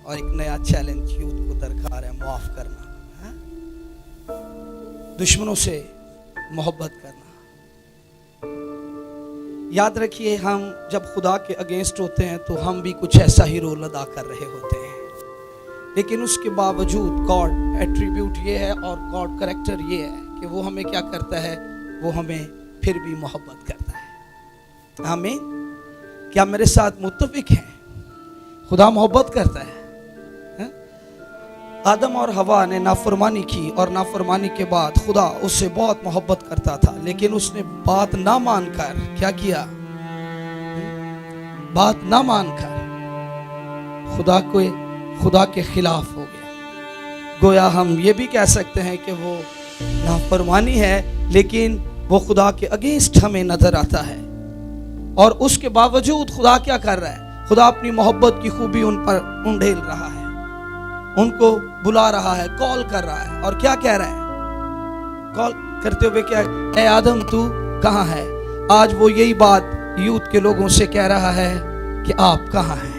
और एक नया चैलेंज यूथ को दरकार है, माफ करना, दुश्मनों से मोहब्बत करना। याद रखिए, हम जब खुदा के अगेंस्ट होते हैं तो हम भी कुछ ऐसा ही रोल अदा कर रहे होते हैं, लेकिन उसके बावजूद गॉड एट्रीब्यूट ये है और गॉड करैक्टर ये है कि वो हमें क्या करता है, वो हमें फिर भी मोहब्बत करता है। आमीन। क्या मेरे साथ मुत्तफिक हैं? खुदा मोहब्बत करता है। आदम और हवा ने नाफरमानी की और नाफरमानी के बाद खुदा उससे बहुत मोहब्बत करता था, लेकिन उसने बात ना मानकर क्या किया? बात ना मानकर खुदा के खिलाफ हो गया। गोया हम ये भी कह सकते हैं कि वो नाफरमानी है, लेकिन वो खुदा के अगेंस्ट हमें नजर आता है। और उसके बावजूद खुदा क्या कर रहा है? खुदा अपनी मोहब्बत की खूबी उन पर उंडेल रहा है, उनको बुला रहा है, कॉल कर रहा है। और क्या कह रहा है? कॉल करते हुए क्या, ए आदम तू कहाँ है? आज वो यही बात यूथ के लोगों से कह रहा है कि आप कहाँ हैं?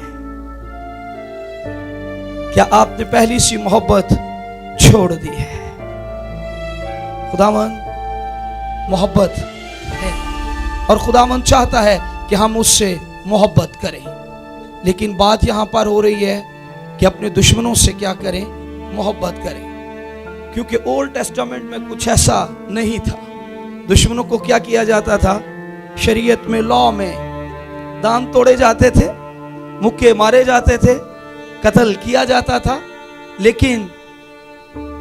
क्या आपने पहली सी मोहब्बत छोड़ दी है? खुदावन मोहब्बत है और खुदावन चाहता है कि हम उससे मोहब्बत करें, लेकिन बात यहां पर हो रही है कि अपने दुश्मनों से क्या करें? मोहब्बत करें। क्योंकि ओल्ड टेस्टामेंट में कुछ ऐसा नहीं था। दुश्मनों को क्या किया जाता था? शरीयत में, लॉ में दांत तोड़े जाते थे, मुक्के मारे जाते थे, कत्ल किया जाता था। लेकिन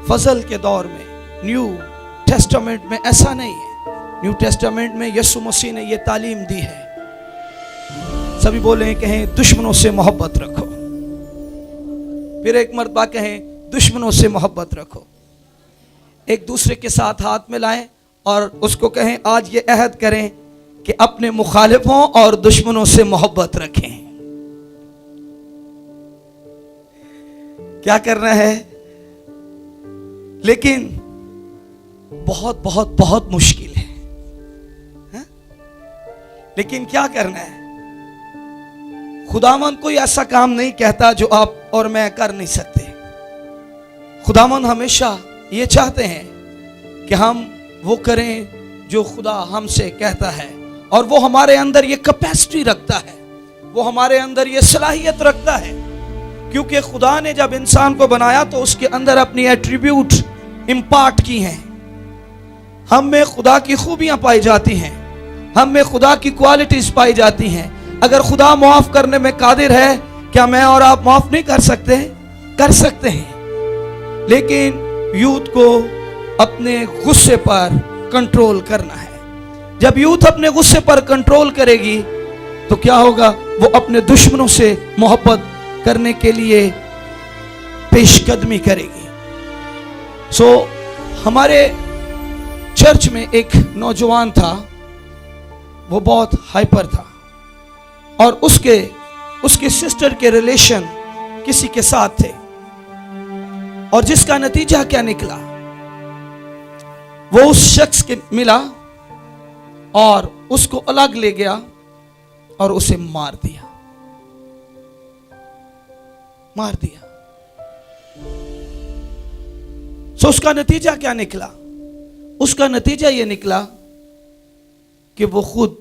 फजल के दौर में, न्यू टेस्टामेंट में ऐसा नहीं है। न्यू टेस्टामेंट में यीशु मसीह ने यह तालीम दी है। सभी बोले, कहें दुश्मनों से मोहब्बत रखो। फिर एक मर्तबा कहें, दुश्मनों से मोहब्बत रखो। एक दूसरे के साथ हाथ मिलाएं और उसको कहें, आज ये अहद करें कि अपने मुखालिफों और दुश्मनों से मोहब्बत रखें। क्या करना है? लेकिन बहुत बहुत बहुत मुश्किल है, लेकिन क्या करना है? खुदावन कोई ऐसा काम नहीं कहता जो आप और मैं कर नहीं सकते। खुदावन हमेशा ये चाहते हैं कि हम वो करें जो खुदा हमसे कहता है, और वो हमारे अंदर ये कैपेसिटी रखता है, वो हमारे अंदर ये सलाहियत रखता है। क्योंकि खुदा ने जब इंसान को बनाया तो उसके अंदर अपनी एट्रीब्यूट इंपार्ट की हैं। हम में खुदा की खूबियां पाई जाती हैं, हम में खुदा की क्वालिटीज पाई जाती हैं। अगर खुदा माफ करने में कादिर है, क्या मैं और आप माफ नहीं कर सकते? कर सकते हैं। लेकिन यूथ को अपने गुस्से पर कंट्रोल करना है। जब यूथ अपने गुस्से पर कंट्रोल करेगी तो क्या होगा? वो अपने दुश्मनों से मोहब्बत करने के लिए पेशकदमी करेगी। हमारे चर्च में एक नौजवान था, वो बहुत हाइपर था और उसके सिस्टर के रिलेशन किसी के साथ थे, और जिसका नतीजा क्या निकला? वो उस शख्स के मिला और उसको अलग ले गया और उसे मार दिया। उसका नतीजा क्या निकला? उसका नतीजा यह निकला कि वो खुद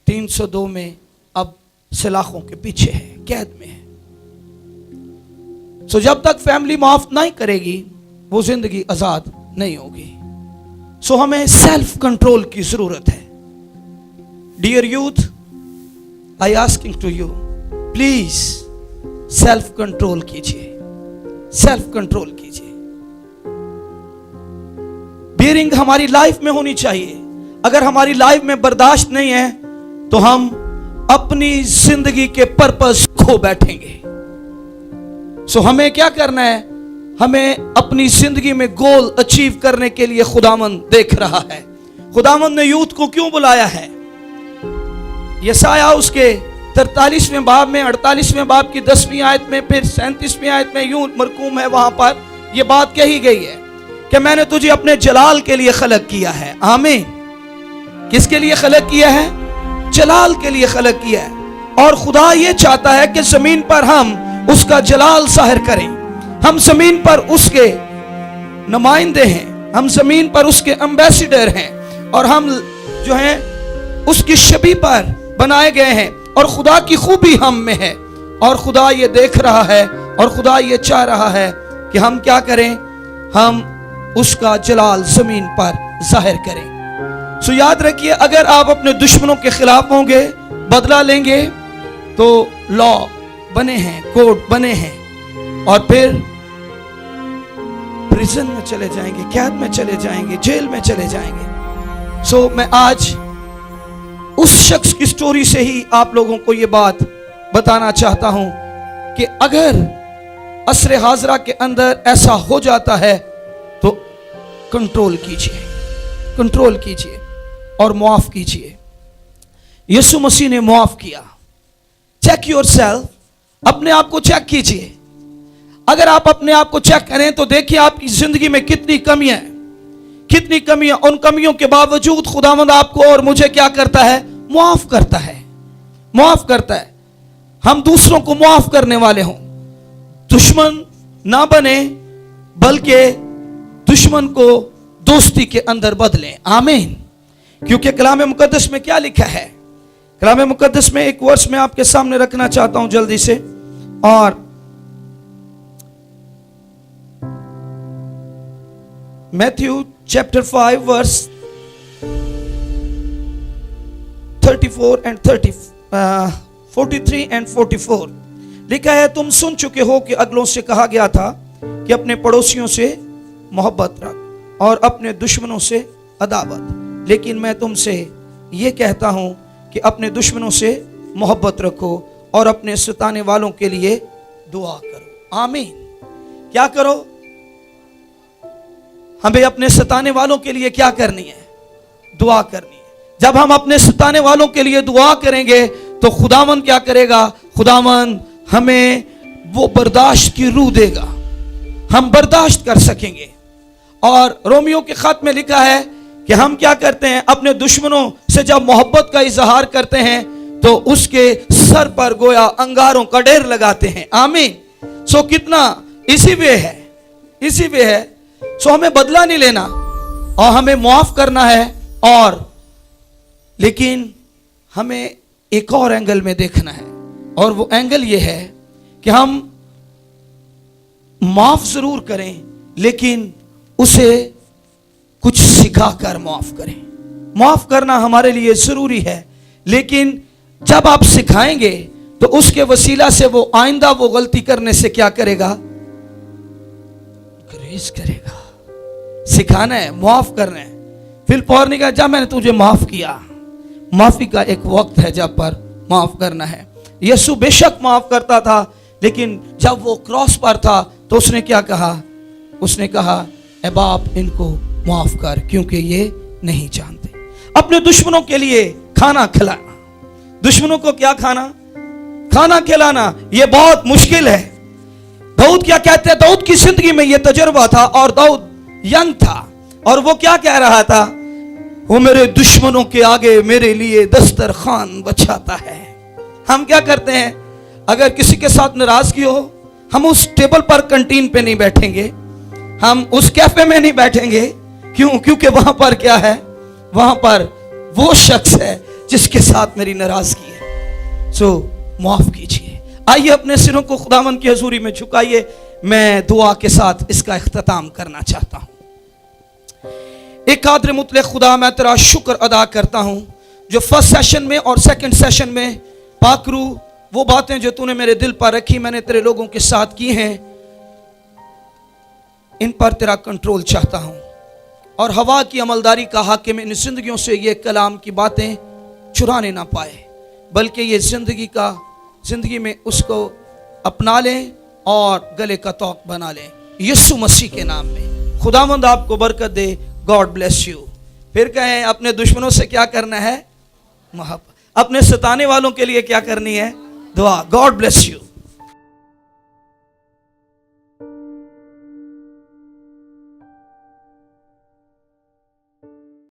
302 में अब सलाखों के पीछे है, कैद में है। जब तक फैमिली माफ नहीं करेगी वो जिंदगी आजाद नहीं होगी। हमें सेल्फ कंट्रोल की जरूरत है। Dear youth, I asking to you, please self control कीजिए, सेल्फ कंट्रोल कीजिए। बियरिंग हमारी लाइफ में होनी चाहिए। अगर हमारी लाइफ में बर्दाश्त नहीं है तो हम अपनी जिंदगी के पर्पस खो बैठेंगे। हमें क्या करना है? हमें अपनी जिंदगी में गोल अचीव करने के लिए खुदावंद देख रहा है। खुदावंद ने यूथ को क्यों बुलाया है? यशाया उसके 43वें बाब में, 48वें बाब की 10वीं आयत में, फिर 37वीं आयत में यूं मरकूम है, वहां पर यह बात कही गई है कि मैंने तुझे अपने जलाल के लिए खलक किया है। आमीन। किसके लिए खलक किया है? जलाल के लिए खलक किया है। और खुदा ये चाहता है कि जमीन पर हम उसका जलाल ज़ाहिर करें। हम जमीन पर उसके नुमाइंदे हैं, हम जमीन पर उसके एम्बेसडर हैं, और हम जो हैं उसकी शबीह पर बनाए गए हैं, और खुदा की खूबी हम में है, और खुदा ये देख रहा है, और खुदा ये चाह रहा है कि हम क्या करें, हम उसका जलाल जमीन पर जाहिर करें। सो याद रखिए, अगर आप अपने दुश्मनों के खिलाफ होंगे, बदला लेंगे, तो लॉ बने हैं, कोर्ट बने हैं, और फिर प्रिजन में चले जाएंगे, कैद में चले जाएंगे, जेल में चले जाएंगे। सो मैं आज उस शख्स की स्टोरी से ही आप लोगों को यह बात बताना चाहता हूं कि अगर असरे हाजरा के अंदर ऐसा हो जाता है तो कंट्रोल कीजिए, कंट्रोल कीजिए और मुआफ कीजिए। यीशु मसीह ने मुआफ किया। चेक योरसेल्फ, अपने आप को चेक कीजिए। अगर आप अपने आप को चेक करें तो देखिए आपकी जिंदगी में कितनी कमियां हैं, कितनी कमियां। उन कमियों के बावजूद खुदावंद आपको और मुझे क्या करता है, मुआफ करता है, मुआफ करता है। हम दूसरों को मुआफ करने वाले हों, दुश्मन ना बने, बल्कि दुश्मन को दोस्ती के अंदर बदलें। आमीन। क्योंकि कलाम मुकद्दस में क्या लिखा है, कलाम मुकद्दस में एक वर्स में आपके सामने रखना चाहता हूं जल्दी से, और Matthew chapter 5 verse 34 and 43 and 44 लिखा है, तुम सुन चुके हो कि अगलों से कहा गया था कि अपने पड़ोसियों से मोहब्बत रख और अपने दुश्मनों से अदावत, लेकिन मैं तुमसे यह कहता हूं कि अपने दुश्मनों से मोहब्बत रखो और अपने सताने वालों के लिए दुआ करो। आमीन। क्या करो, हमें अपने सताने वालों के लिए क्या करनी है, दुआ करनी है। जब हम अपने सताने वालों के लिए दुआ करेंगे तो खुदावंद क्या करेगा, खुदावंद हमें वो बर्दाश्त की रूह देगा, हम बर्दाश्त कर सकेंगे। और रोमियो के खत में लिखा है कि हम क्या करते हैं, अपने दुश्मनों से जब मोहब्बत का इजहार करते हैं तो उसके सर पर गोया अंगारों का ढेर लगाते हैं। आमीन। सो कितना इसी वे है, इसी वे है। सो हमें बदला नहीं लेना और हमें मुआफ करना है, और लेकिन हमें एक और एंगल में देखना है, और वो एंगल ये है कि हम माफ जरूर करें, लेकिन उसे कुछ सिखाकर माफ करें। माफ करना हमारे लिए जरूरी है, लेकिन जब आप सिखाएंगे तो उसके वसीला से वो आइंदा वो गलती करने से क्या करेगा, ग्रेस करेगा। सिखाना है, माफ करना है। फिर पौर ने कहा, जब मैंने तुझे माफ किया, माफी का एक वक्त है जब पर माफ करना है। यीशु बेशक माफ करता था, लेकिन जब वो क्रॉस पर था तो उसने क्या कहा, उसने कहा, ए बाप इनको माफ कर, क्योंकि ये नहीं जानते। अपने दुश्मनों के लिए खाना खिलाना, दुश्मनों को क्या खाना, खाना खिलाना, ये बहुत मुश्किल है। दाऊद क्या कहते हैं, दाऊद की जिंदगी में ये तजुर्बा था, और दाऊद यंग था, और वो क्या कह रहा था, वो मेरे दुश्मनों के आगे मेरे लिए दस्तरखान बचाता है। हम क्या करते हैं, अगर किसी के साथ नाराजगी हो, हम उस टेबल पर कैंटीन पे नहीं बैठेंगे, हम उस कैफे में नहीं बैठेंगे। क्यों? क्योंकि वहां पर क्या है, वहां पर वो शख्स है जिसके साथ मेरी नाराजगी है। सो माफ कीजिए। आइए अपने सिरों को खुदावंद की हजूरी में झुकाइए। मैं दुआ के साथ इसका इख्तिताम करना चाहता हूं। एक कादिर मुतलक खुदा, मैं तेरा शुक्र अदा करता हूं जो फर्स्ट सेशन में और सेकंड सेशन में पाकरू वो बातें जो तूने मेरे दिल पर रखी, मैंने तेरे लोगों के साथ की हैं, इन पर तेरा कंट्रोल चाहता हूं, और हवा की अमलदारी का हाकिम इन जिंदगियों से ये कलाम की बातें चुराने ना पाए, बल्कि ये जिंदगी में उसको अपना लें और गले का तौक बना लें, यीशु मसीह के नाम में। खुदावंद आपको बरकत दे। God bless you. फिर कहें, अपने दुश्मनों से क्या करना है, मोहब्बत। अपने सताने वालों के लिए क्या करनी है, दुआ। God bless you.